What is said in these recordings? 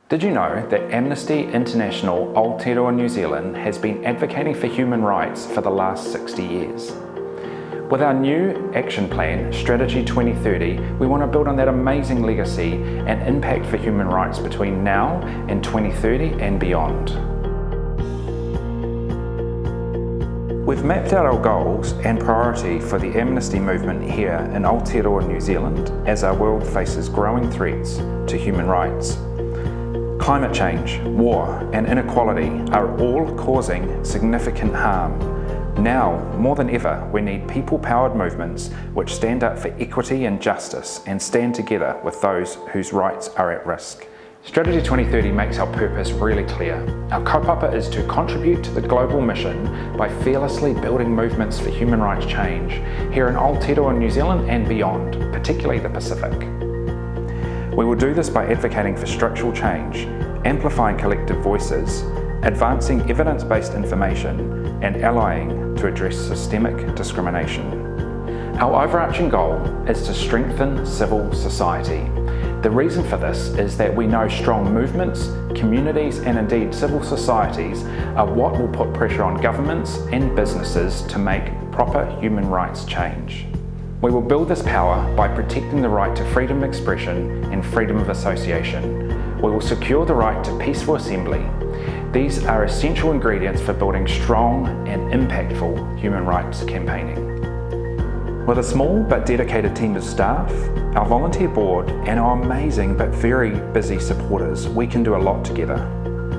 Did you know that Amnesty International Aotearoa New Zealand has been advocating for human rights for the last 60 years? With our new action plan, Strategy 2030, we want to build on that amazing legacy and impact for human rights between now and 2030 and beyond. We've mapped out our goals and priority for the Amnesty movement here in Aotearoa, New Zealand, as our world faces growing threats to human rights. Climate change, war and inequality are all causing significant harm. Now, more than ever, we need people-powered movements which stand up for equity and justice and stand together with those whose rights are at risk. Strategy 2030 makes our purpose really clear. Our kaupapa is to contribute to the global mission by fearlessly building movements for human rights change here in Aotearoa, New Zealand and beyond, particularly the Pacific. We will do this by advocating for structural change, amplifying collective voices, advancing evidence-based information, and allying to address systemic discrimination. Our overarching goal is to strengthen civil society. The reason for this is that we know strong movements, communities, and indeed civil societies are what will put pressure on governments and businesses to make proper human rights change. We will build this power by protecting the right to freedom of expression and freedom of association. We will secure the right to peaceful assembly. These are essential ingredients for building strong and impactful human rights campaigning. With a small but dedicated team of staff, our volunteer board, and our amazing but very busy supporters, we can do a lot together.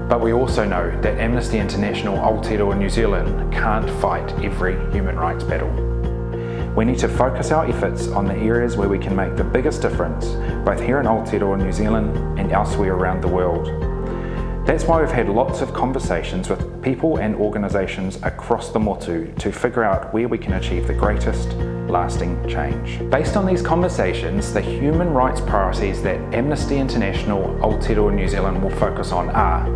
But we also know that Amnesty International Aotearoa New Zealand can't fight every human rights battle. We need to focus our efforts on the areas where we can make the biggest difference, both here in Aotearoa, New Zealand and elsewhere around the world. That's why we've had lots of conversations with people and organisations across the motu to figure out where we can achieve the greatest lasting change. Based on these conversations, the human rights priorities that Amnesty International Aotearoa New Zealand will focus on are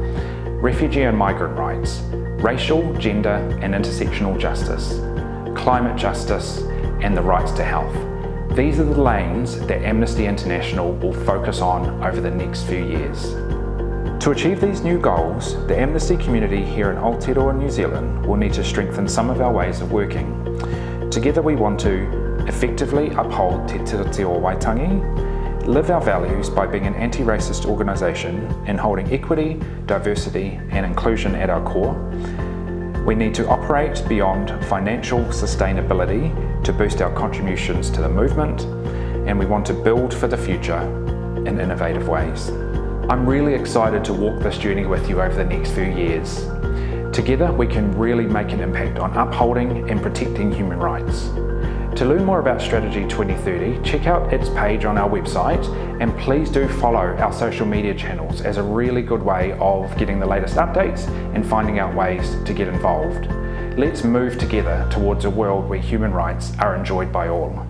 refugee and migrant rights, racial, gender and intersectional justice, climate justice, and the rights to health. These are the lanes that Amnesty International will focus on over the next few years. To achieve these new goals, the Amnesty community here in Aotearoa, New Zealand will need to strengthen some of our ways of working. Together we want to effectively uphold Te Tiriti o Waitangi, live our values by being an anti-racist organisation and holding equity, diversity and inclusion at our core. We need to operate beyond financial sustainability to boost our contributions to the movement, and we want to build for the future in innovative ways. I'm really excited to walk this journey with you over the next few years. Together we can really make an impact on upholding and protecting human rights. To learn more about Strategy 2030, check out its page on our website, and please do follow our social media channels as a really good way of getting the latest updates and finding out ways to get involved. Let's move together towards a world where human rights are enjoyed by all.